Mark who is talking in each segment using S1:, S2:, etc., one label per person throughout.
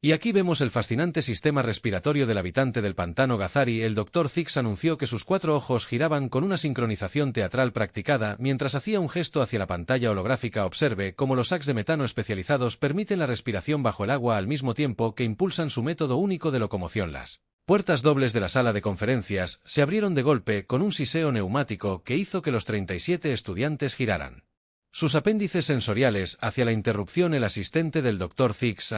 S1: Y aquí vemos el fascinante sistema respiratorio del habitante del pantano Gazari. El Dr. Zix anunció que sus 4 ojos giraban con una sincronización teatral practicada mientras hacía un gesto hacia la pantalla holográfica. Observe cómo los sacs de metano especializados permiten la respiración bajo el agua al mismo tiempo que impulsan su método único de locomoción. Las puertas dobles de la sala de conferencias se abrieron de golpe con un siseo neumático que hizo que los 37 estudiantes giraran sus apéndices sensoriales hacia la interrupción. El asistente del Dr. Zix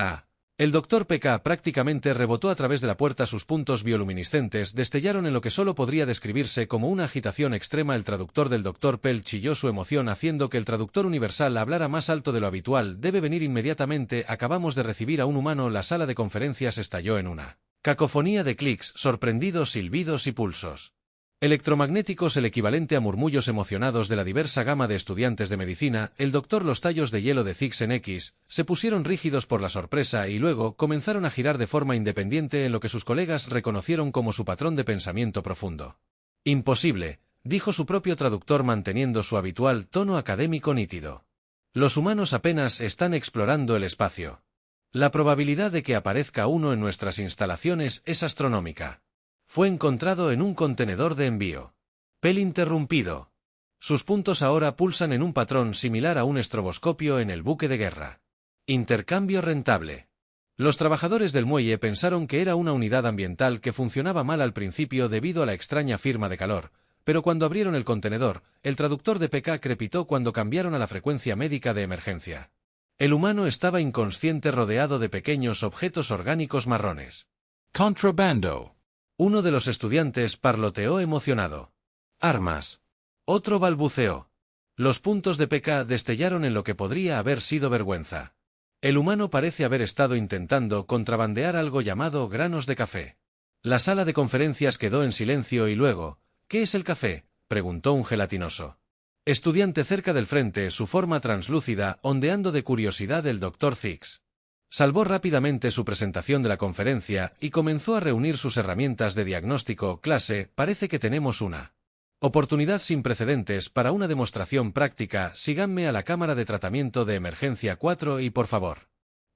S1: El Dr. PK prácticamente rebotó a través de la puerta. Sus puntos bioluminiscentes destellaron en lo que solo podría describirse como una agitación extrema. El traductor del Dr. Pell chilló su emoción haciendo que el traductor universal hablara más alto de lo habitual. Debe venir inmediatamente, acabamos de recibir a un humano. La sala de conferencias estalló en una cacofonía de clics, sorprendidos silbidos y pulsos electromagnéticos, el equivalente a murmullos emocionados de la diversa gama de estudiantes de medicina. El doctor, los tallos de hielo de Zix en X se pusieron rígidos por la sorpresa y luego comenzaron a girar de forma independiente en lo que sus colegas reconocieron como su patrón de pensamiento profundo. Imposible, dijo su propio traductor manteniendo su habitual tono académico nítido. Los humanos apenas están explorando el espacio. La probabilidad de que aparezca uno en nuestras instalaciones es astronómica. Fue encontrado en un contenedor de envío. Pell interrumpido. Sus puntos ahora pulsan en un patrón similar a un estroboscopio en el buque de guerra. Intercambio rentable. Los trabajadores del muelle pensaron que era una unidad ambiental que funcionaba mal al principio debido a la extraña firma de calor, pero cuando abrieron el contenedor, el traductor de PK crepitó cuando cambiaron a la frecuencia médica de emergencia. El humano estaba inconsciente rodeado de pequeños objetos orgánicos marrones.
S2: Contrabando.
S1: Uno de los estudiantes parloteó emocionado. Armas. Otro balbuceó. Los puntos de PK destellaron en lo que podría haber sido vergüenza. El humano parece haber estado intentando contrabandear algo llamado granos de café. La sala de conferencias quedó en silencio y luego, ¿qué es el café?, preguntó un gelatinoso estudiante cerca del frente, su forma translúcida ondeando de curiosidad. El Dr. Zix salvó rápidamente su presentación de la conferencia y comenzó a reunir sus herramientas de diagnóstico. Clase, parece que tenemos una oportunidad sin precedentes para una demostración práctica. Síganme a la cámara de tratamiento de emergencia 4 y por favor,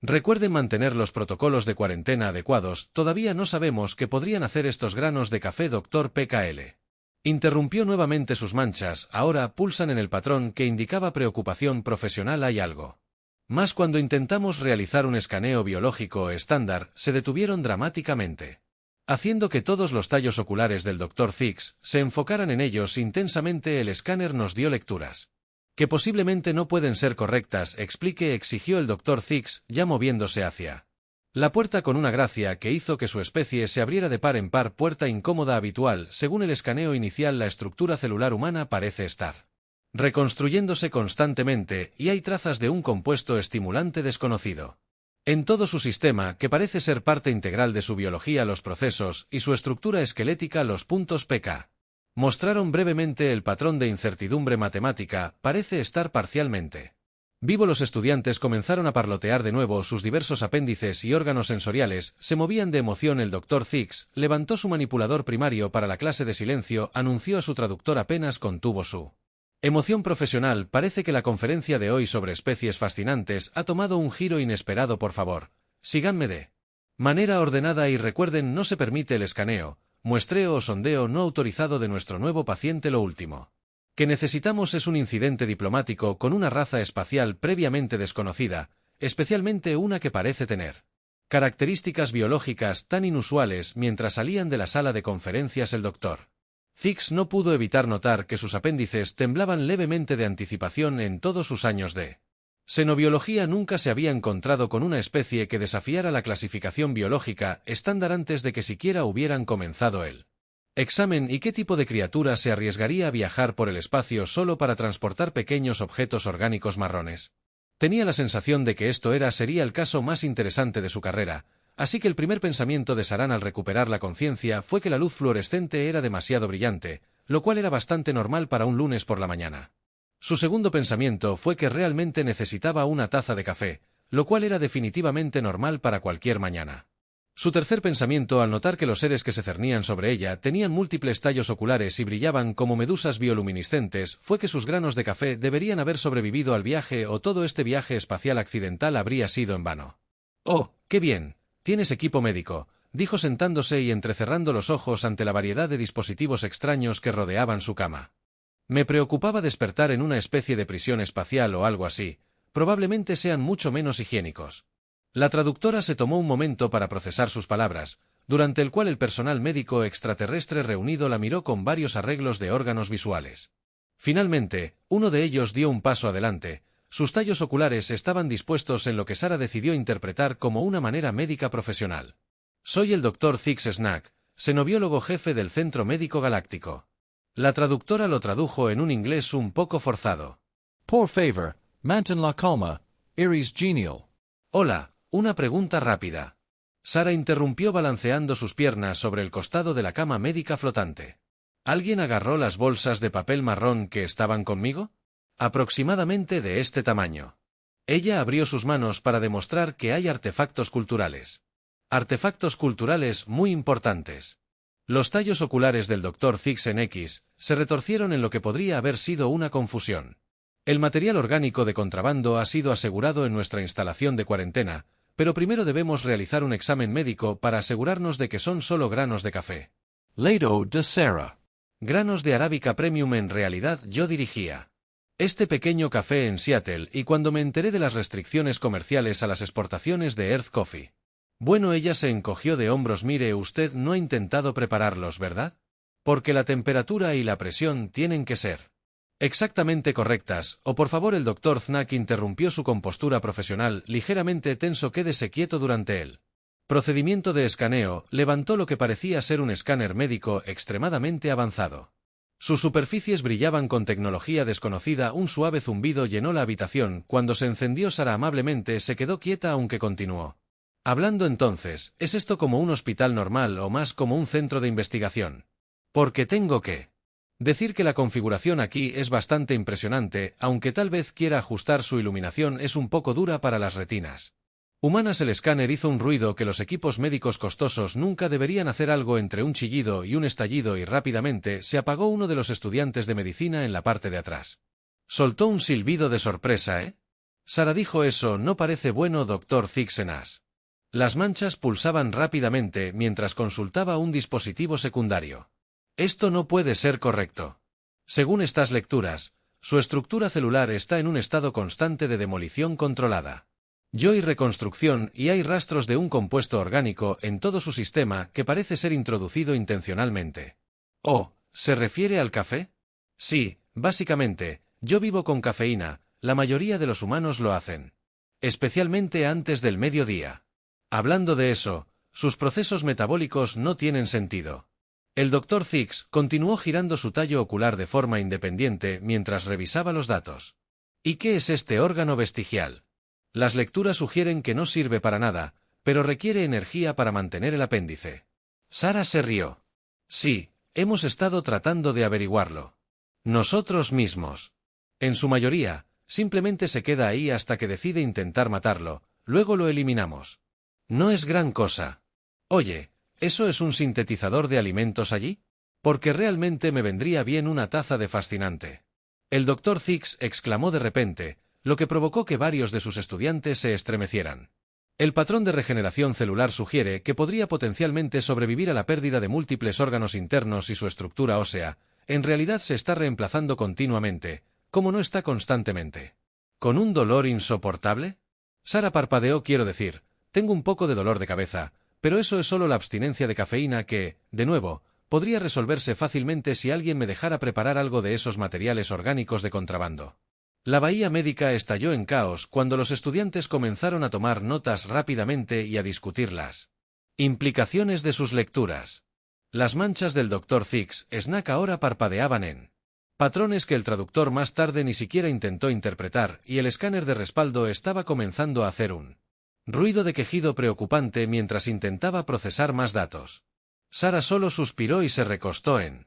S1: recuerden mantener los protocolos de cuarentena adecuados. Todavía no sabemos qué podrían hacer estos granos de café. Dr. PKL interrumpió nuevamente. Sus manchas ahora pulsan en el patrón que indicaba preocupación profesional. Hay algo más. Cuando intentamos realizar un escaneo biológico estándar, se detuvieron dramáticamente, haciendo que todos los tallos oculares del Dr. Zix se enfocaran en ellos intensamente. El escáner nos dio lecturas que posiblemente no pueden ser correctas. Explique, exigió el Dr. Zix, ya moviéndose hacia la puerta con una gracia que hizo que su especie se abriera de par en par. Puerta incómoda habitual. Según el escaneo inicial, la estructura celular humana parece estar reconstruyéndose constantemente y hay trazas de un compuesto estimulante desconocido en todo su sistema que parece ser parte integral de su biología, los procesos y su estructura esquelética. Los puntos PK mostraron brevemente el patrón de incertidumbre matemática. Parece estar parcialmente vivo. Los estudiantes comenzaron a parlotear de nuevo. Sus diversos apéndices y órganos sensoriales se movían de emoción. El Dr. Zix levantó su manipulador primario para la clase de silencio. Anunció a su traductor apenas contuvo su emoción profesional. Parece que la conferencia de hoy sobre especies fascinantes ha tomado un giro inesperado. Por favor, síganme de manera ordenada y recuerden, no se permite el escaneo, muestreo o sondeo no autorizado de nuestro nuevo paciente. Lo último que necesitamos es un incidente diplomático con una raza espacial previamente desconocida, especialmente una que parece tener características biológicas tan inusuales. Mientras salían de la sala de conferencias, el Dr. Zix no pudo evitar notar que sus apéndices temblaban levemente de anticipación. En todos sus años de xenobiología nunca se había encontrado con una especie que desafiara la clasificación biológica estándar antes de que siquiera hubieran comenzado el examen. ¿Y qué tipo de criatura se arriesgaría a viajar por el espacio solo para transportar pequeños objetos orgánicos marrones? Tenía la sensación de que sería el caso más interesante de su carrera. Así que el primer pensamiento de Saran al recuperar la conciencia fue que la luz fluorescente era demasiado brillante, lo cual era bastante normal para un lunes por la mañana. Su segundo pensamiento fue que realmente necesitaba una taza de café, lo cual era definitivamente normal para cualquier mañana. Su tercer pensamiento, al notar que los seres que se cernían sobre ella tenían múltiples tallos oculares y brillaban como medusas bioluminiscentes, fue que sus granos de café deberían haber sobrevivido al viaje o todo este viaje espacial accidental habría sido en vano. ¡Oh, qué bien! Tienes equipo médico, dijo sentándose y entrecerrando los ojos ante la variedad de dispositivos extraños que rodeaban su cama. Me preocupaba despertar en una especie de prisión espacial o algo así, probablemente sean mucho menos higiénicos. La traductora se tomó un momento para procesar sus palabras, durante el cual el personal médico extraterrestre reunido la miró con varios arreglos de órganos visuales. Finalmente, uno de ellos dio un paso adelante. Sus tallos oculares estaban dispuestos en lo que Sara decidió interpretar como una manera médica profesional. Soy el Dr. Zix Snack, xenobiólogo jefe del Centro Médico Galáctico. La traductora lo tradujo en un inglés un poco forzado.
S2: Por favor, mantén la calma, eres genial.
S1: Hola, una pregunta rápida. Sara interrumpió balanceando sus piernas sobre el costado de la cama médica flotante. ¿Alguien agarró las bolsas de papel marrón que estaban conmigo? Aproximadamente de este tamaño. Ella abrió sus manos para demostrar que hay artefactos culturales. Artefactos culturales muy importantes. Los tallos oculares del Dr. Zix en X se retorcieron en lo que podría haber sido una confusión. El material orgánico de contrabando ha sido asegurado en nuestra instalación de cuarentena, pero primero debemos realizar un examen médico para asegurarnos de que son solo granos de café.
S2: Lado de Sara.
S1: Granos de Arábica Premium en realidad yo dirigía este pequeño café en Seattle y cuando me enteré de las restricciones comerciales a las exportaciones de Earth Coffee. Bueno, ella se encogió de hombros. Mire, usted no ha intentado prepararlos, ¿verdad? Porque la temperatura y la presión tienen que ser exactamente correctas, o por favor el Dr. Snack interrumpió su compostura profesional ligeramente tenso. Quédese quieto durante el procedimiento de escaneo, levantó lo que parecía ser un escáner médico extremadamente avanzado. Sus superficies brillaban con tecnología desconocida, un suave zumbido llenó la habitación, cuando se encendió Sara amablemente se quedó quieta aunque continuó hablando. Entonces, ¿es esto como un hospital normal o más como un centro de investigación? Porque tengo que decir que la configuración aquí es bastante impresionante, aunque tal vez quiera ajustar su iluminación es un poco dura para las retinas humanas. El escáner hizo un ruido que los equipos médicos costosos nunca deberían hacer, algo entre un chillido y un estallido, y rápidamente se apagó. Uno de los estudiantes de medicina en la parte de atrás soltó un silbido de sorpresa. Sara dijo, eso no parece bueno, Dr. Zixenas. Las manchas pulsaban rápidamente mientras consultaba un dispositivo secundario. Esto no puede ser correcto. Según estas lecturas, su estructura celular está en un estado constante de demolición controlada. Y reconstrucción, y hay rastros de un compuesto orgánico en todo su sistema que parece ser introducido intencionalmente. Oh, ¿se refiere al café? Sí, básicamente, yo vivo con cafeína, la mayoría de los humanos lo hacen. Especialmente antes del mediodía. Hablando de eso, sus procesos metabólicos no tienen sentido. El Dr. Zix continuó girando su tallo ocular de forma independiente mientras revisaba los datos. ¿Y qué es este órgano vestigial? Las lecturas sugieren que no sirve para nada, pero requiere energía para mantener el apéndice. Sara se rió. Sí, hemos estado tratando de averiguarlo. Nosotros mismos. En su mayoría, simplemente se queda ahí hasta que decide intentar matarlo, luego lo eliminamos. No es gran cosa. Oye, ¿eso es un sintetizador de alimentos allí? Porque realmente me vendría bien una taza de fascinante. El Dr. Zix exclamó de repente, lo que provocó que varios de sus estudiantes se estremecieran. El patrón de regeneración celular sugiere que podría potencialmente sobrevivir a la pérdida de múltiples órganos internos y su estructura ósea, en realidad se está reemplazando continuamente, como no está constantemente. ¿Con un dolor insoportable? Sara parpadeó. Quiero decir, tengo un poco de dolor de cabeza, pero eso es solo la abstinencia de cafeína que, de nuevo, podría resolverse fácilmente si alguien me dejara preparar algo de esos materiales orgánicos de contrabando. La bahía médica estalló en caos cuando los estudiantes comenzaron a tomar notas rápidamente y a discutir las implicaciones de sus lecturas. Las manchas del Dr. Zix Snack ahora parpadeaban en patrones que el traductor más tarde ni siquiera intentó interpretar, y el escáner de respaldo estaba comenzando a hacer un ruido de quejido preocupante mientras intentaba procesar más datos. Sara solo suspiró y se recostó en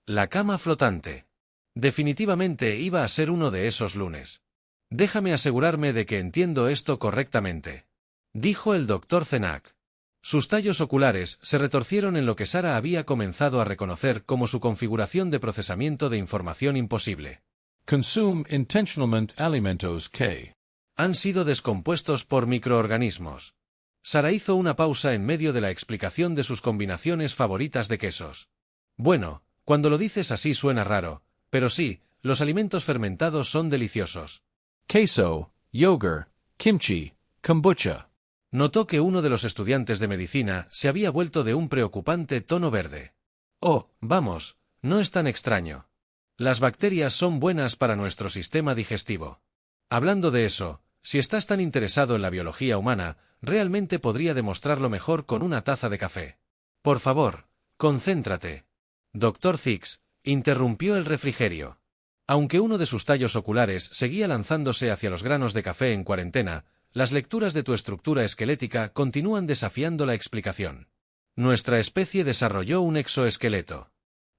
S1: la cama flotante. Definitivamente iba a ser uno de esos lunes. Déjame asegurarme de que entiendo esto correctamente, dijo el Dr. Zenak. Sus tallos oculares se retorcieron en lo que Sara había comenzado a reconocer como su configuración de procesamiento de información imposible.
S2: Consume intentionalmente alimentos que
S1: han sido descompuestos por microorganismos. Sara hizo una pausa en medio de la explicación de sus combinaciones favoritas de quesos. Bueno, cuando lo dices así suena raro, pero sí, los alimentos fermentados son deliciosos.
S2: Queso, yogurt, kimchi, kombucha.
S1: Notó que uno de los estudiantes de medicina se había vuelto de un preocupante tono verde. Oh, vamos, no es tan extraño. Las bacterias son buenas para nuestro sistema digestivo. Hablando de eso, si estás tan interesado en la biología humana, realmente podría demostrarlo mejor con una taza de café. Por favor, concéntrate. Dr. Thix interrumpió el refrigerio. Aunque uno de sus tallos oculares seguía lanzándose hacia los granos de café en cuarentena, las lecturas de tu estructura esquelética continúan desafiando la explicación. Nuestra especie desarrolló un exoesqueleto.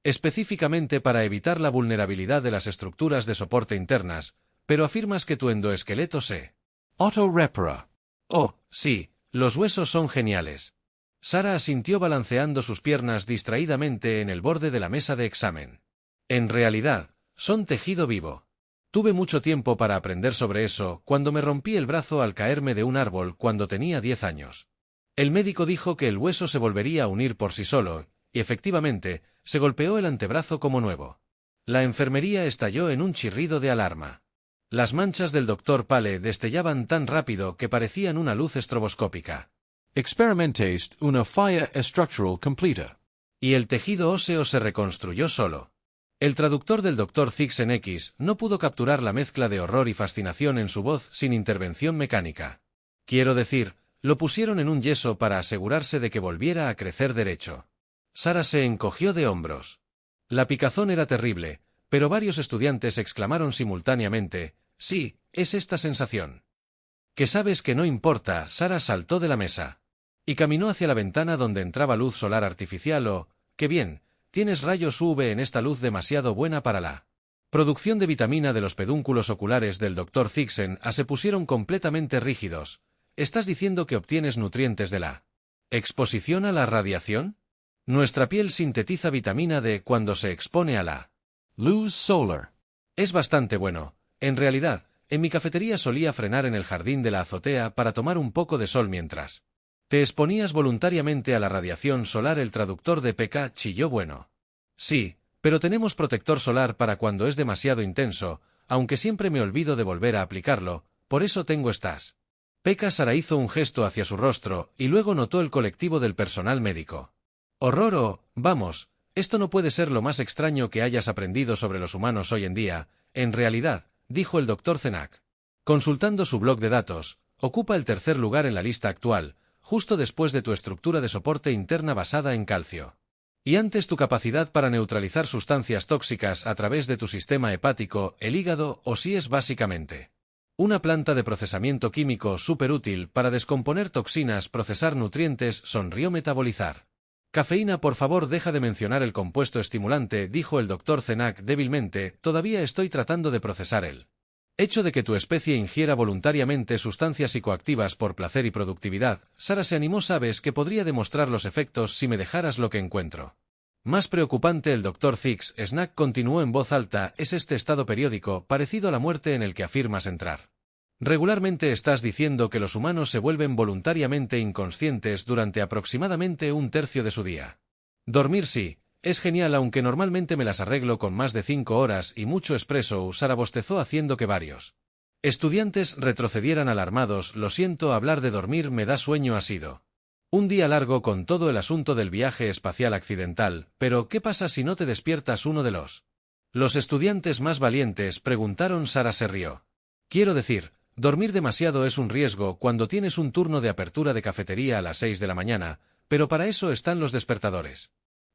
S1: Específicamente para evitar la vulnerabilidad de las estructuras de soporte internas, pero afirmas que tu endoesqueleto se
S2: autorrepara.
S1: Oh, sí, los huesos son geniales. Sara asintió balanceando sus piernas distraídamente en el borde de la mesa de examen. En realidad, son tejido vivo. Tuve mucho tiempo para aprender sobre eso cuando me rompí el brazo al caerme de un árbol cuando tenía 10 años. El médico dijo que el hueso se volvería a unir por sí solo, y efectivamente, se golpeó el antebrazo como nuevo. La enfermería estalló en un chirrido de alarma. Las manchas del Dr. Pale destellaban tan rápido que parecían una luz estroboscópica.
S2: Experimentaste una falla estructural completa.
S1: Y el tejido óseo se reconstruyó solo. El traductor del Dr. Thix en X no pudo capturar la mezcla de horror y fascinación en su voz sin intervención mecánica. Quiero decir, lo pusieron en un yeso para asegurarse de que volviera a crecer derecho. Sara se encogió de hombros. La picazón era terrible, pero varios estudiantes exclamaron simultáneamente, «Sí, es esta sensación». «Que sabes que no importa», Sara saltó de la mesa. Y caminó hacia la ventana donde entraba luz solar artificial «Qué bien, tienes rayos UV en esta luz demasiado buena para la producción de vitamina de los pedúnculos oculares del Dr. Thixen se pusieron completamente rígidos. ¿Estás diciendo que obtienes nutrientes de la exposición a la radiación? Nuestra piel sintetiza vitamina D cuando se expone a la
S2: luz solar.
S1: Es bastante bueno. En realidad, en mi cafetería solía frenar en el jardín de la azotea para tomar un poco de sol mientras te exponías voluntariamente a la radiación solar. El traductor de PK chilló bueno. Sí, pero tenemos protector solar para cuando es demasiado intenso, aunque siempre me olvido de volver a aplicarlo, por eso tengo estas. PK Sara hizo un gesto hacia su rostro y luego notó el colectivo del personal médico. Horror vamos, esto no puede ser lo más extraño que hayas aprendido sobre los humanos hoy en día, en realidad, dijo el Dr. Cenac. Consultando su blog de datos, ocupa el tercer lugar en la lista actual, justo después de tu estructura de soporte interna basada en calcio. Y antes tu capacidad para neutralizar sustancias tóxicas a través de tu sistema hepático, el hígado o si es básicamente una planta de procesamiento químico súper útil para descomponer toxinas, procesar nutrientes, sonrió metabolizar. Cafeína, por favor, deja de mencionar el compuesto estimulante, dijo el Dr. Cenac débilmente, todavía estoy tratando de procesar el hecho de que tu especie ingiera voluntariamente sustancias psicoactivas por placer y productividad. Sara se animó. Sabes que podría demostrar los efectos si me dejaras lo que encuentro. Más preocupante, el Dr. Thix Snack continuó en voz alta, es este estado periódico, parecido a la muerte en el que afirmas entrar. Regularmente estás diciendo que los humanos se vuelven voluntariamente inconscientes durante aproximadamente un tercio de su día. Dormir sí, es genial, aunque normalmente me las arreglo con más de 5 horas y mucho espresso. Sara bostezó haciendo que varios estudiantes retrocedieran alarmados. Lo siento, hablar de dormir me da sueño. Ha sido un día largo con todo el asunto del viaje espacial accidental, pero ¿qué pasa si no te despiertas uno de los estudiantes más valientes? Preguntaron. Sara se rió. Quiero decir, dormir demasiado es un riesgo cuando tienes un turno de apertura de cafetería a las 6 de la mañana, pero para eso están los despertadores.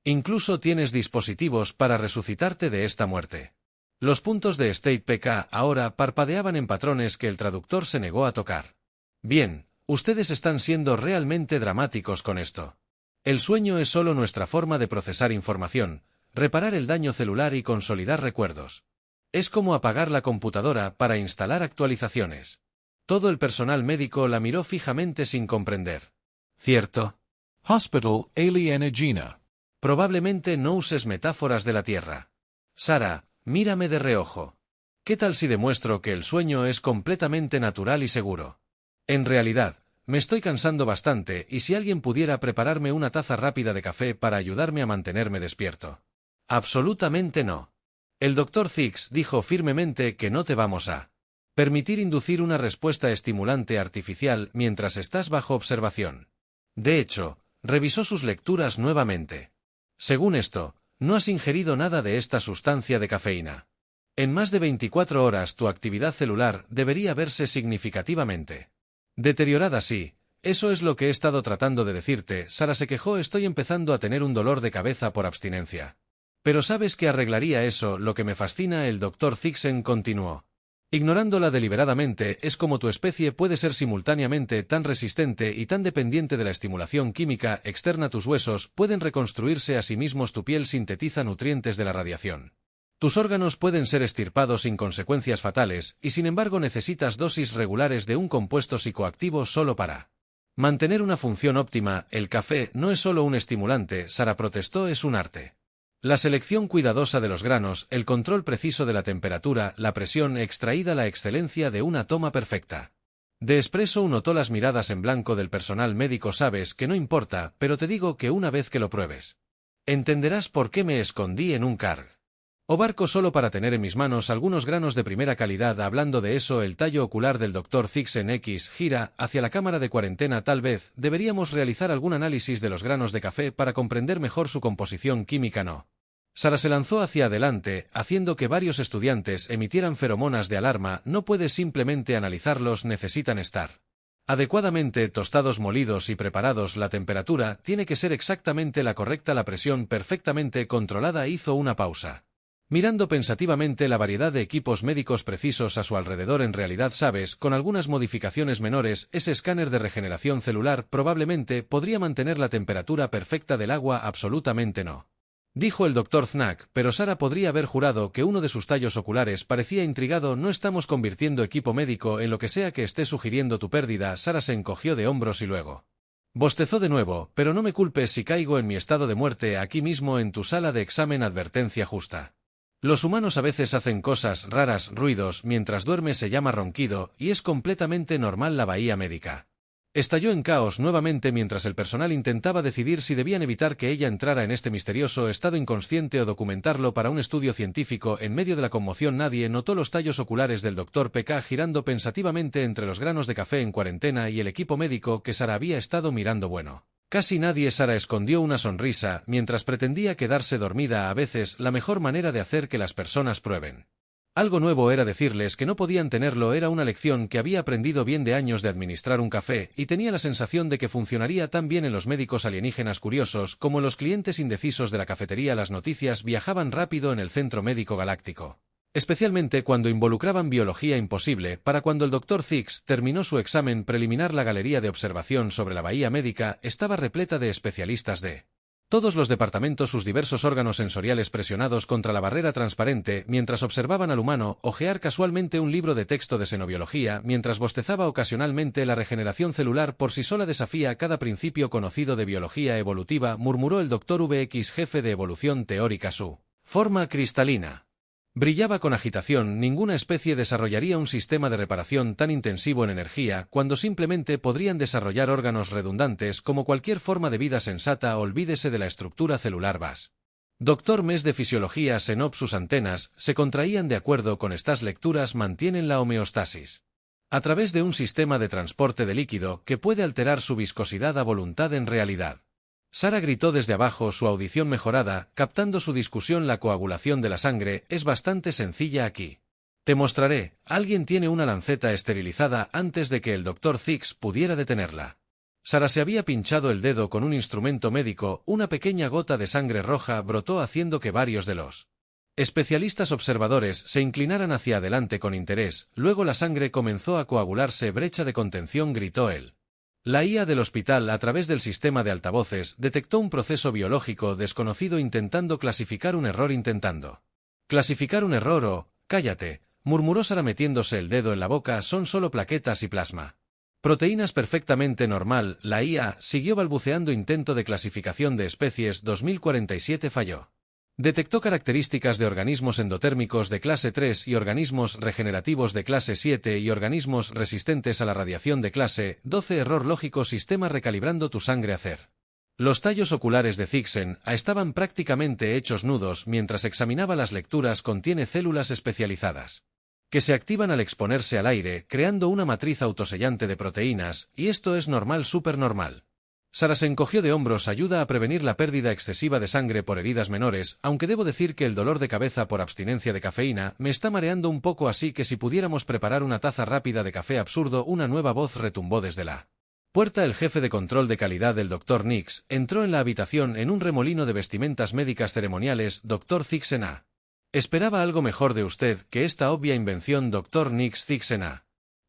S1: Incluso tienes dispositivos para resucitarte de esta muerte. Los puntos de State PK ahora parpadeaban en patrones que el traductor se negó a tocar. Bien, ustedes están siendo realmente dramáticos con esto. El sueño es solo nuestra forma de procesar información, reparar el daño celular y consolidar recuerdos. Es como apagar la computadora para instalar actualizaciones. Todo el personal médico la miró fijamente sin comprender. ¿Cierto?
S2: Hospital Aliena Gina.
S1: Probablemente no uses metáforas de la Tierra. Sara, mírame de reojo. ¿Qué tal si demuestro que el sueño es completamente natural y seguro? En realidad, me estoy cansando bastante y si alguien pudiera prepararme una taza rápida de café para ayudarme a mantenerme despierto. Absolutamente no. El Dr. Thix dijo firmemente que no te vamos a permitir inducir una respuesta estimulante artificial mientras estás bajo observación. De hecho, revisó sus lecturas nuevamente. Según esto, no has ingerido nada de esta sustancia de cafeína. En más de 24 horas tu actividad celular debería verse significativamente deteriorada. Sí, eso es lo que he estado tratando de decirte, Sara se quejó. Estoy empezando a tener un dolor de cabeza por abstinencia. Pero ¿sabes qué arreglaría eso? Lo que me fascina, el Dr. Thixen continuó. Ignorándola deliberadamente es como tu especie puede ser simultáneamente tan resistente y tan dependiente de la estimulación química externa. Tus huesos pueden reconstruirse a sí mismos, tu piel sintetiza nutrientes de la radiación. Tus órganos pueden ser extirpados sin consecuencias fatales y sin embargo necesitas dosis regulares de un compuesto psicoactivo solo para mantener una función óptima. El café no es solo un estimulante, Sara protestó, es un arte. La selección cuidadosa de los granos, el control preciso de la temperatura, la presión extraída, la excelencia de una toma perfecta. De espresso. Notó las miradas en blanco del personal médico. Sabes que no importa, pero te digo que una vez que lo pruebes, entenderás por qué me escondí en un carg o barco solo para tener en mis manos algunos granos de primera calidad. Hablando de eso, el tallo ocular del Dr. Thixen X gira hacia la cámara de cuarentena. Tal vez deberíamos realizar algún análisis de los granos de café para comprender mejor su composición química. No. Sara se lanzó hacia adelante, haciendo que varios estudiantes emitieran feromonas de alarma. No puedes simplemente analizarlos, necesitan estar adecuadamente tostados, molidos y preparados. La temperatura tiene que ser exactamente la correcta, la presión perfectamente controlada. Hizo una pausa, mirando pensativamente la variedad de equipos médicos precisos a su alrededor. En realidad, sabes, con algunas modificaciones menores, ese escáner de regeneración celular probablemente podría mantener la temperatura perfecta del agua. Absolutamente no, dijo el Dr. Snack, pero Sara podría haber jurado que uno de sus tallos oculares parecía intrigado. No estamos convirtiendo equipo médico en lo que sea que esté sugiriendo tu pérdida. Sara se encogió de hombros y luego bostezó de nuevo. Pero no me culpes si caigo en mi estado de muerte aquí mismo en tu sala de examen. Advertencia justa. Los humanos a veces hacen cosas raras, ruidos mientras duerme, se llama ronquido, y es completamente normal. La bahía médica estalló en caos nuevamente mientras el personal intentaba decidir si debían evitar que ella entrara en este misterioso estado inconsciente o documentarlo para un estudio científico. En medio de la conmoción nadie notó los tallos oculares del Dr. PK girando pensativamente entre los granos de café en cuarentena y el equipo médico que Sara había estado mirando. Bueno, casi nadie. Sara escondió una sonrisa mientras pretendía quedarse dormida. A veces la mejor manera de hacer que las personas prueben algo nuevo era decirles que no podían tenerlo. Era una lección que había aprendido bien de años de administrar un café y tenía la sensación de que funcionaría tan bien en los médicos alienígenas curiosos como en los clientes indecisos de la cafetería. Las noticias viajaban rápido en el centro médico galáctico, especialmente cuando involucraban biología imposible. Para cuando el Dr. Thix terminó su examen preliminar, la galería de observación sobre la bahía médica estaba repleta de especialistas de todos los departamentos, sus diversos órganos sensoriales presionados contra la barrera transparente mientras observaban al humano hojear casualmente un libro de texto de xenobiología mientras bostezaba ocasionalmente. La regeneración celular por sí sola desafía cada principio conocido de biología evolutiva, murmuró el Dr. VX, jefe de evolución teórica. Su forma cristalina brillaba con agitación. Ninguna especie desarrollaría un sistema de reparación tan intensivo en energía cuando simplemente podrían desarrollar órganos redundantes como cualquier forma de vida sensata. Olvídese de la estructura celular. Doctor Mes de fisiología Senop. Sus antenas se contraían de acuerdo con estas lecturas. Mantienen la homeostasis a través de un sistema de transporte de líquido que puede alterar su viscosidad a voluntad. En realidad, Sara gritó desde abajo, su audición mejorada, captando su discusión. La coagulación de la sangre es bastante sencilla aquí. Te mostraré. Alguien tiene una lanceta esterilizada. Antes de que el Dr. Thix pudiera detenerla, Sara se había pinchado el dedo con un instrumento médico. Una pequeña gota de sangre roja brotó haciendo que varios de los especialistas observadores se inclinaran hacia adelante con interés. Luego la sangre comenzó a coagularse. Brecha de contención, gritó él. La IA del hospital, a través del sistema de altavoces, detectó un proceso biológico desconocido intentando clasificar un error. Cállate, murmuró Sara metiéndose el dedo en la boca. Son solo plaquetas y plasma. Proteínas perfectamente normal. La IA siguió balbuceando. Intento de clasificación de especies 2047 falló. Detectó características de organismos endotérmicos de clase 3 y organismos regenerativos de clase 7 y organismos resistentes a la radiación de clase 12. Error lógico. Sistema recalibrando tu sangre. Hacer. Los tallos oculares de Thixen estaban prácticamente hechos nudos mientras examinaba las lecturas. Contiene células especializadas que se activan al exponerse al aire, creando una matriz autosellante de proteínas, y esto es normal, súper normal. Sara se encogió de hombros. Ayuda a prevenir la pérdida excesiva de sangre por heridas menores, aunque debo decir que el dolor de cabeza por abstinencia de cafeína me está mareando un poco, así que si pudiéramos preparar una taza rápida de café absurdo. Una nueva voz retumbó desde la puerta. El jefe de control de calidad del Dr. Nix entró en la habitación en un remolino de vestimentas médicas ceremoniales. Dr. Thixen. Esperaba algo mejor de usted que esta obvia invención. Dr. Nix. Thixen.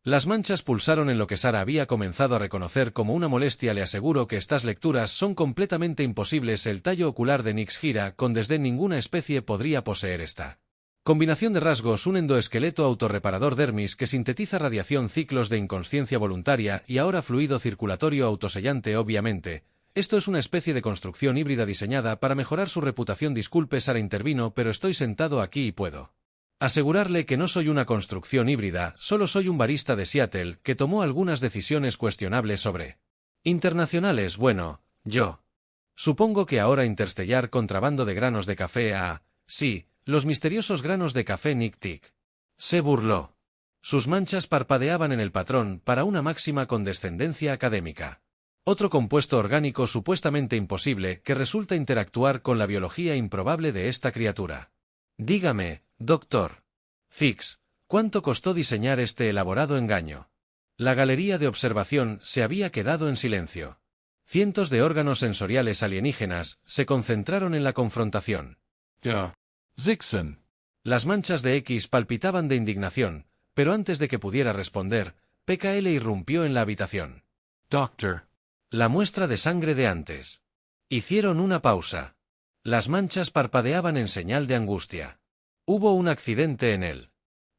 S1: Las manchas pulsaron en lo que Sara había comenzado a reconocer como una molestia. Le aseguro que estas lecturas son completamente imposibles. El tallo ocular de Nix gira con desdén. Ninguna especie podría poseer esta combinación de rasgos. Un endoesqueleto autorreparador dermis que sintetiza radiación, ciclos de inconsciencia voluntaria y ahora fluido circulatorio autosellante. Obviamente, esto es una especie de construcción híbrida diseñada para mejorar su reputación. Disculpe, Sara intervino, pero estoy sentado aquí y puedo asegurarle que no soy una construcción híbrida, solo soy un barista de Seattle que tomó algunas decisiones cuestionables sobre internacionales. Bueno, yo supongo que ahora Interstellar contrabando de granos de café sí, los misteriosos granos de café. Nick Tick se burló. Sus manchas parpadeaban en el patrón para una máxima condescendencia académica. Otro compuesto orgánico supuestamente imposible que resulta interactuar con la biología improbable de esta criatura. Dígame, Dr. Thix, ¿cuánto costó diseñar este elaborado engaño? La galería de observación se había quedado en silencio. Cientos de órganos sensoriales alienígenas se concentraron en la confrontación.
S2: Thixen.
S1: Las manchas de X palpitaban de indignación, pero antes de que pudiera responder, PKL irrumpió en la habitación.
S2: Doctor.
S1: La muestra de sangre de antes. Hicieron una pausa. Las manchas parpadeaban en señal de angustia. Hubo un accidente en el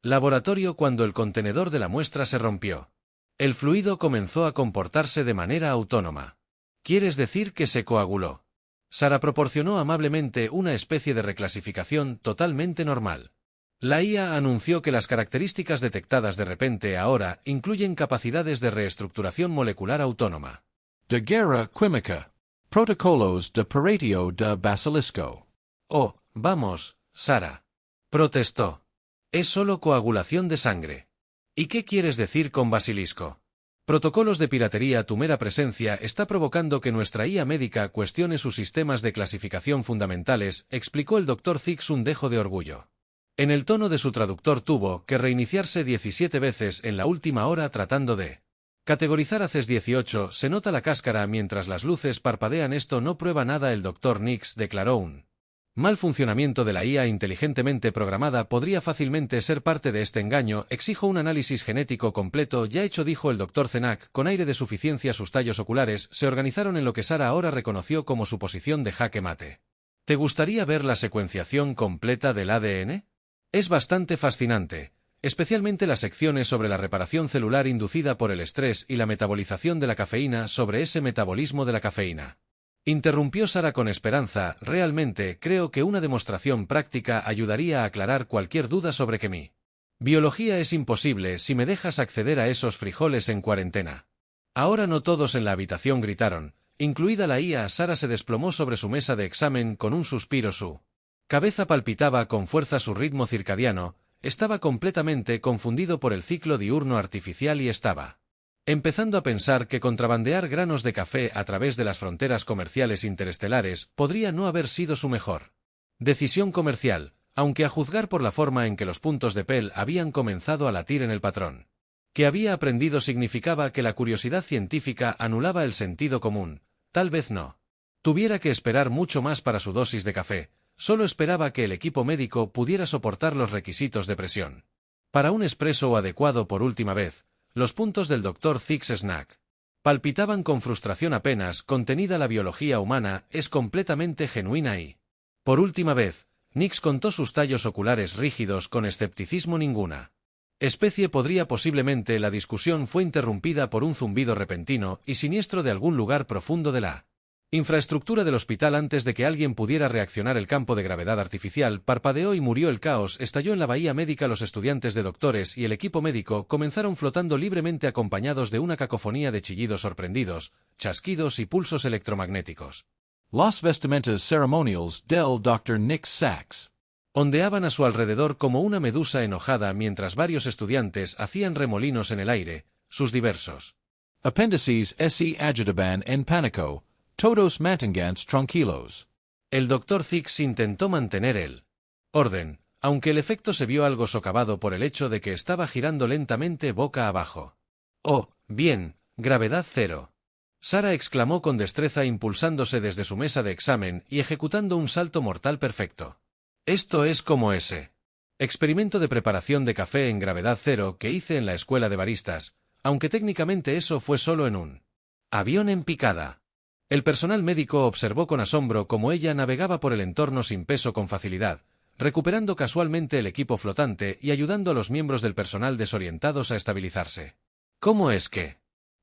S1: laboratorio cuando el contenedor de la muestra se rompió. El fluido comenzó a comportarse de manera autónoma. ¿Quieres decir que se coaguló? Sara proporcionó amablemente una especie de reclasificación totalmente normal. La IA anunció que las características detectadas de repente ahora incluyen capacidades de reestructuración molecular autónoma.
S2: De guerra química. Protocolos de Paratio de Basilisco.
S1: Oh, vamos, Sara. Protestó. Es solo coagulación de sangre. ¿Y qué quieres decir con basilisco? Protocolos de piratería. Tu mera presencia está provocando que nuestra IA médica cuestione sus sistemas de clasificación fundamentales, explicó el Dr. Thix. Un dejo de orgullo. En el tono de su traductor tuvo que reiniciarse 17 veces en la última hora tratando de categorizar a CES 18. Se nota la cáscara mientras las luces parpadean. Esto no prueba nada. El Dr. Nix declaró. Un mal funcionamiento de la IA inteligentemente programada podría fácilmente ser parte de este engaño. Exijo un análisis genético completo ya hecho, dijo el Dr. Zenak con aire de suficiencia. Sus tallos oculares se organizaron en lo que Sara ahora reconoció como su posición de jaque mate. ¿Te gustaría ver la secuenciación completa del ADN? Es bastante fascinante, especialmente las secciones sobre la reparación celular inducida por el estrés y la metabolización de la cafeína. Sobre ese metabolismo de la cafeína, interrumpió Sara con esperanza. Realmente creo que una demostración práctica ayudaría a aclarar cualquier duda sobre que mi biología es imposible si me dejas acceder a esos frijoles en cuarentena. Ahora no todos en la habitación gritaron, incluida la IA. Sara se desplomó sobre su mesa de examen con un suspiro. Su cabeza palpitaba con fuerza. Su ritmo circadiano estaba completamente confundido por el ciclo diurno artificial y estaba empezando a pensar que contrabandear granos de café a través de las fronteras comerciales interestelares podría no haber sido su mejor decisión comercial, aunque a juzgar por la forma en que los puntos de Pell habían comenzado a latir en el patrón que había aprendido, significaba que la curiosidad científica anulaba el sentido común. Tal vez no tuviera que esperar mucho más para su dosis de café. Solo esperaba que el equipo médico pudiera soportar los requisitos de presión para un expreso adecuado. Por última vez, los puntos del Dr. Thix Snack palpitaban con frustración apenas contenida. La biología humana es completamente genuina y, por última vez, Nix contó sus tallos oculares rígidos con escepticismo. Ninguna especie podría posiblemente. La discusión fue interrumpida por un zumbido repentino y siniestro de algún lugar profundo de la Infraestructura del hospital. Antes de que alguien pudiera reaccionar, el campo de gravedad artificial parpadeó y murió. El caos estalló en la bahía médica. Los estudiantes de doctores y el equipo médico comenzaron flotando libremente, acompañados de una cacofonía de chillidos sorprendidos, chasquidos y pulsos electromagnéticos.
S2: Los vestimentas ceremoniales del Dr. Nick Sachs
S1: ondeaban a su alrededor como una medusa enojada mientras varios estudiantes hacían remolinos en el aire, sus diversos
S2: apéndices se agitaban en pánico, todos mantengantes tranquilos.
S1: El Dr. Sachs intentó mantener el orden, aunque el efecto se vio algo socavado por el hecho de que estaba girando lentamente boca abajo. «Oh, bien, gravedad cero», Sarah exclamó con destreza, impulsándose desde su mesa de examen y ejecutando un salto mortal perfecto. «Esto es como ese experimento de preparación de café en gravedad cero que hice en la escuela de baristas, aunque técnicamente eso fue solo en un avión en picada». El personal médico observó con asombro cómo ella navegaba por el entorno sin peso con facilidad, recuperando casualmente el equipo flotante y ayudando a los miembros del personal desorientados a estabilizarse. «¿Cómo es que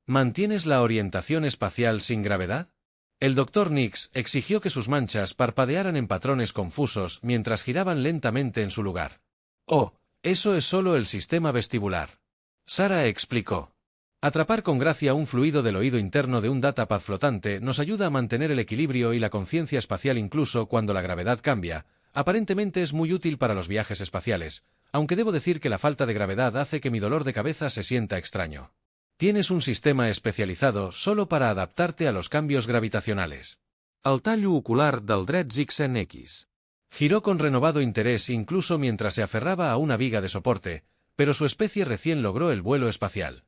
S1: mantienes la orientación espacial sin gravedad?». El Dr. Nix exigió que sus manchas parpadearan en patrones confusos mientras giraban lentamente en su lugar. «Oh, eso es solo el sistema vestibular», Sarah explicó. Atrapar con gracia un fluido del oído interno de un datapad flotante nos ayuda a mantener el equilibrio y la conciencia espacial incluso cuando la gravedad cambia. Aparentemente es muy útil para los viajes espaciales, aunque debo decir que la falta de gravedad hace que mi dolor de cabeza se sienta extraño. Tienes un sistema especializado solo para adaptarte a los cambios gravitacionales. El tallo ocular del dret Zixen X giró con renovado interés incluso mientras se aferraba a una viga de soporte, pero su especie recién logró el vuelo espacial.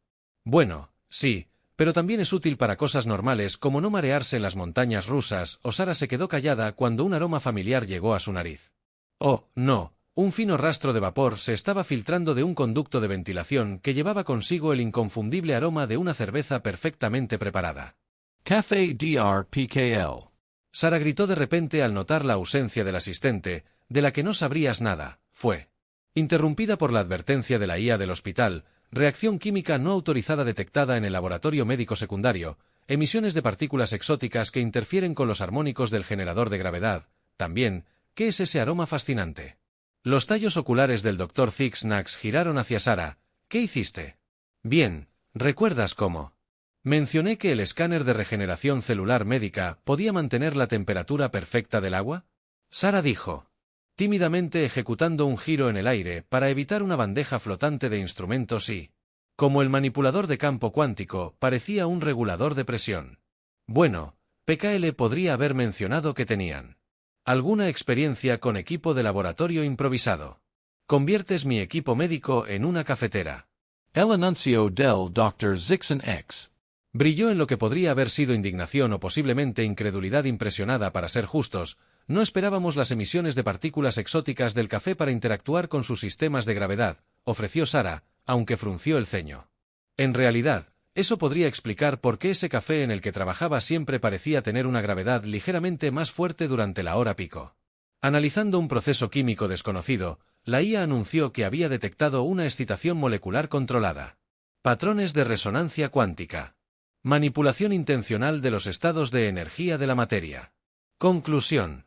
S1: Bueno, sí, pero también es útil para cosas normales como no marearse en las montañas rusas. Sarah se quedó callada cuando un aroma familiar llegó a su nariz. Oh, no, un fino rastro de vapor se estaba filtrando de un conducto de ventilación que llevaba consigo el inconfundible aroma de una cerveza perfectamente preparada.
S2: Café DRPKL.
S1: Sarah gritó de repente al notar la ausencia del asistente, de la que no sabrías nada. Fue interrumpida por la advertencia de la IA del hospital. Reacción química no autorizada detectada en el laboratorio médico secundario, emisiones de partículas exóticas que interfieren con los armónicos del generador de gravedad. También, ¿qué es ese aroma fascinante? Los tallos oculares del Dr. Zixnax giraron hacia Sarah. ¿Qué hiciste? Bien, ¿recuerdas cómo mencioné que el escáner de regeneración celular médica podía mantener la temperatura perfecta del agua? Sarah dijo, tímidamente ejecutando un giro en el aire para evitar una bandeja flotante de instrumentos y, como el manipulador de campo cuántico, parecía un regulador de presión. Bueno, PKL podría haber mencionado que tenían alguna experiencia con equipo de laboratorio improvisado. Conviertes mi equipo médico en una cafetera.
S2: El anuncio del Dr. Zixen X
S1: brilló en lo que podría haber sido indignación o posiblemente incredulidad impresionada. Para ser justos, no esperábamos las emisiones de partículas exóticas del café para interactuar con sus sistemas de gravedad, ofreció Sarah, aunque frunció el ceño. En realidad, eso podría explicar por qué ese café en el que trabajaba siempre parecía tener una gravedad ligeramente más fuerte durante la hora pico. Analizando un proceso químico desconocido, la IA anunció que había detectado una excitación molecular controlada. Patrones de resonancia cuántica. Manipulación intencional de los estados de energía de la materia. Conclusión.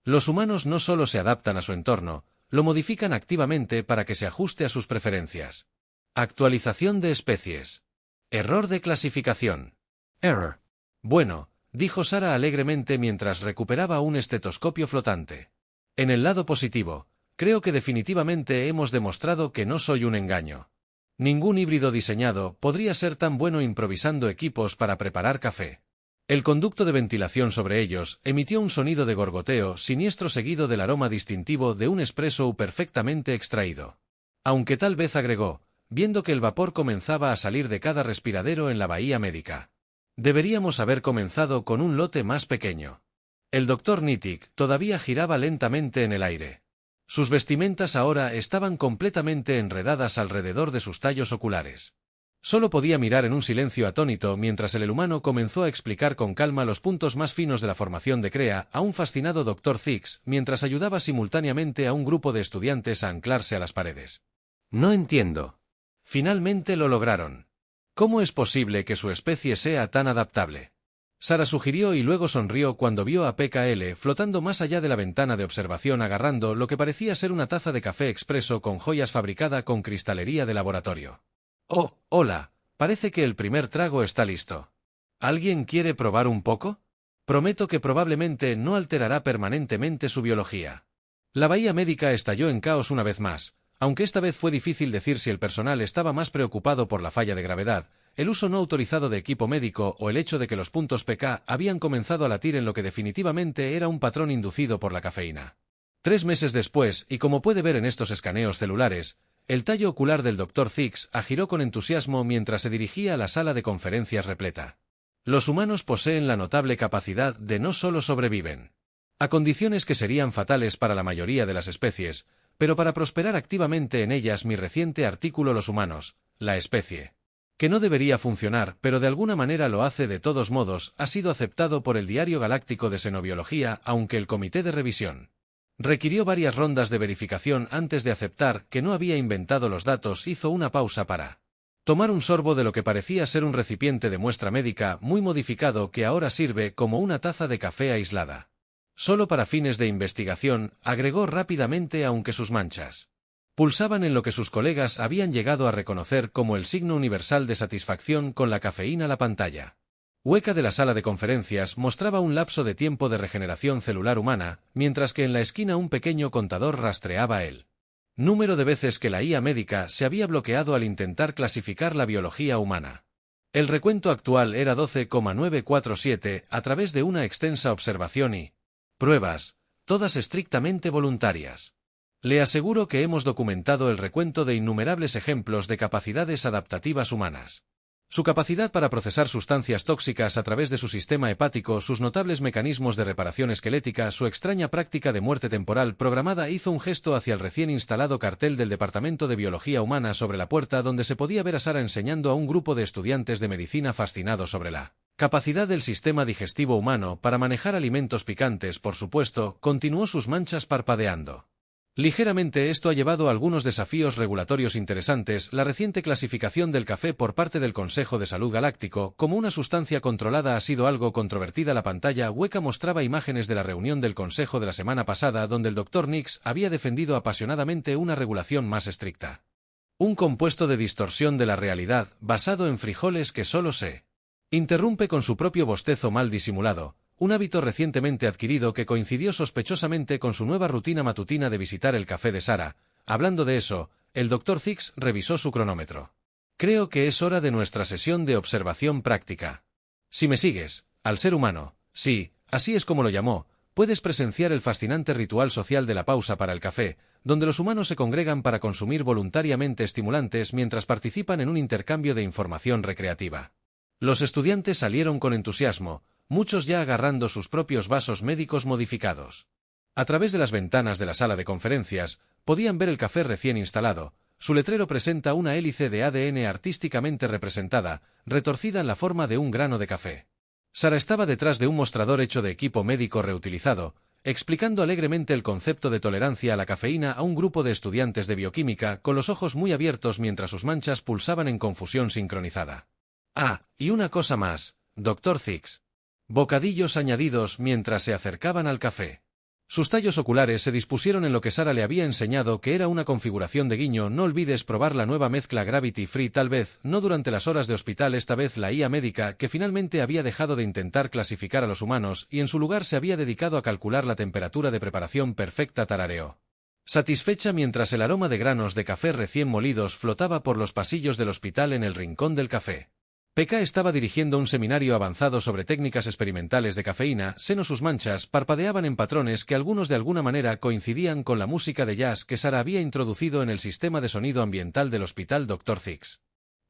S1: Los humanos no solo se adaptan a su entorno, lo modifican activamente para que se ajuste a sus preferencias. Actualización de especies. Error de clasificación.
S2: Error.
S1: Bueno, dijo Sarah alegremente mientras recuperaba un estetoscopio flotante. En el lado positivo, creo que definitivamente hemos demostrado que no soy un engaño. Ningún híbrido diseñado podría ser tan bueno improvisando equipos para preparar café. El conducto de ventilación sobre ellos emitió un sonido de gorgoteo siniestro seguido del aroma distintivo de un espresso perfectamente extraído. Aunque tal vez agregó, viendo que el vapor comenzaba a salir de cada respiradero en la bahía médica. Deberíamos haber comenzado con un lote más pequeño. El Dr. Nittick todavía giraba lentamente en el aire. Sus vestimentas ahora estaban completamente enredadas alrededor de sus tallos oculares. Solo podía mirar en un silencio atónito mientras el humano comenzó a explicar con calma los puntos más finos de la formación de Crea a un fascinado Dr. Zix mientras ayudaba simultáneamente a un grupo de estudiantes a anclarse a las paredes. No entiendo. Finalmente lo lograron. ¿Cómo es posible que su especie sea tan adaptable? Sara sugirió y luego sonrió cuando vio a PKL flotando más allá de la ventana de observación agarrando lo que parecía ser una taza de café expreso con joyas fabricada con cristalería de laboratorio. Oh, hola, parece que el primer trago está listo. ¿Alguien quiere probar un poco? Prometo que probablemente no alterará permanentemente su biología. La bahía médica estalló en caos una vez más, aunque esta vez fue difícil decir si el personal estaba más preocupado por la falla de gravedad, el uso no autorizado de equipo médico o el hecho de que los puntos PK habían comenzado a latir en lo que definitivamente era un patrón inducido por la cafeína. 3 meses después, y como puede ver en estos escaneos celulares, el tallo ocular del Dr. Thix agiró con entusiasmo mientras se dirigía a la sala de conferencias repleta. Los humanos poseen la notable capacidad de no solo sobreviven a condiciones que serían fatales para la mayoría de las especies, pero para prosperar activamente en ellas. Mi reciente artículo Los humanos, la especie que no debería funcionar, pero de alguna manera lo hace de todos modos, ha sido aceptado por el Diario Galáctico de Xenobiología, aunque el comité de revisión requirió varias rondas de verificación antes de aceptar que no había inventado los datos. Hizo una pausa para tomar un sorbo de lo que parecía ser un recipiente de muestra médica muy modificado que ahora sirve como una taza de café aislada. Solo para fines de investigación, agregó rápidamente, aunque sus manchas pulsaban en lo que sus colegas habían llegado a reconocer como el signo universal de satisfacción con la cafeína. La pantalla hueca de la sala de conferencias mostraba un lapso de tiempo de regeneración celular humana, mientras que en la esquina un pequeño contador rastreaba el número de veces que la IA médica se había bloqueado al intentar clasificar la biología humana. El recuento actual era 12,947 a través de una extensa observación y pruebas, todas estrictamente voluntarias. Le aseguro que hemos documentado el recuento de innumerables ejemplos de capacidades adaptativas humanas. Su capacidad para procesar sustancias tóxicas a través de su sistema hepático, sus notables mecanismos de reparación esquelética, su extraña práctica de muerte temporal programada. Hizo un gesto hacia el recién instalado cartel del Departamento de Biología Humana sobre la puerta, donde se podía ver a Sara enseñando a un grupo de estudiantes de medicina fascinados sobre la capacidad del sistema digestivo humano para manejar alimentos picantes. Por supuesto, continuó sus manchas parpadeando ligeramente. Esto ha llevado a algunos desafíos regulatorios interesantes. La reciente clasificación del café por parte del Consejo de Salud Galáctico como una sustancia controlada ha sido algo controvertida. La pantalla hueca mostraba imágenes de la reunión del Consejo de la semana pasada, donde el Dr. Nix había defendido apasionadamente una regulación más estricta. Un compuesto de distorsión de la realidad, basado en frijoles que solo se interrumpe con su propio bostezo mal disimulado. Un hábito recientemente adquirido que coincidió sospechosamente con su nueva rutina matutina de visitar el café de Sara. Hablando de eso, el Dr. Thix revisó su cronómetro. Creo que es hora de nuestra sesión de observación práctica. Si me sigues, al ser humano, sí, así es como lo llamó, puedes presenciar el fascinante ritual social de la pausa para el café, donde los humanos se congregan para consumir voluntariamente estimulantes mientras participan en un intercambio de información recreativa. Los estudiantes salieron con entusiasmo, muchos ya agarrando sus propios vasos médicos modificados. A través de las ventanas de la sala de conferencias, podían ver el café recién instalado. Su letrero presenta una hélice de ADN artísticamente representada, retorcida en la forma de un grano de café. Sara estaba detrás de un mostrador hecho de equipo médico reutilizado, explicando alegremente el concepto de tolerancia a la cafeína a un grupo de estudiantes de bioquímica con los ojos muy abiertos mientras sus manchas pulsaban en confusión sincronizada. Ah, y una cosa más, Dr. Thix. Bocadillos añadidos mientras se acercaban al café. Sus tallos oculares se dispusieron en lo que Sara le había enseñado que era una configuración de guiño. No olvides probar la nueva mezcla Gravity Free. Tal vez, no durante las horas de hospital. Esta vez la IA médica, que finalmente había dejado de intentar clasificar a los humanos y en su lugar se había dedicado a calcular la temperatura de preparación perfecta, tarareó satisfecha mientras el aroma de granos de café recién molidos flotaba por los pasillos del hospital en el rincón del café. PK estaba dirigiendo un seminario avanzado sobre técnicas experimentales de cafeína. Sus manchas parpadeaban en patrones que algunos de alguna manera coincidían con la música de jazz que Sara había introducido en el sistema de sonido ambiental del hospital Dr. Thix.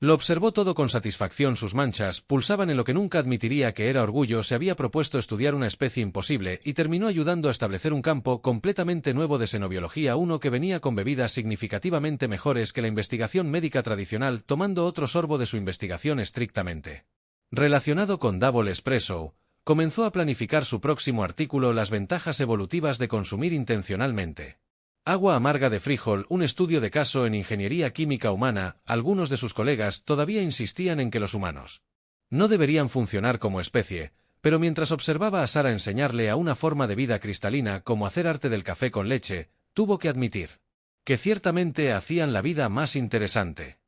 S1: Lo observó todo con satisfacción. Sus manchas pulsaban en lo que nunca admitiría que era orgullo. Se había propuesto estudiar una especie imposible y terminó ayudando a establecer un campo completamente nuevo de xenobiología, uno que venía con bebidas significativamente mejores que la investigación médica tradicional. Tomando otro sorbo de su investigación estrictamente relacionado con Double Espresso, comenzó a planificar su próximo artículo: las ventajas evolutivas de consumir intencionalmente agua amarga de frijol, un estudio de caso en ingeniería química humana. Algunos de sus colegas todavía insistían en que los humanos no deberían funcionar como especie, Pero mientras observaba a Sara enseñarle a una forma de vida cristalina como hacer arte del café con leche, tuvo que admitir que ciertamente hacían la vida más interesante.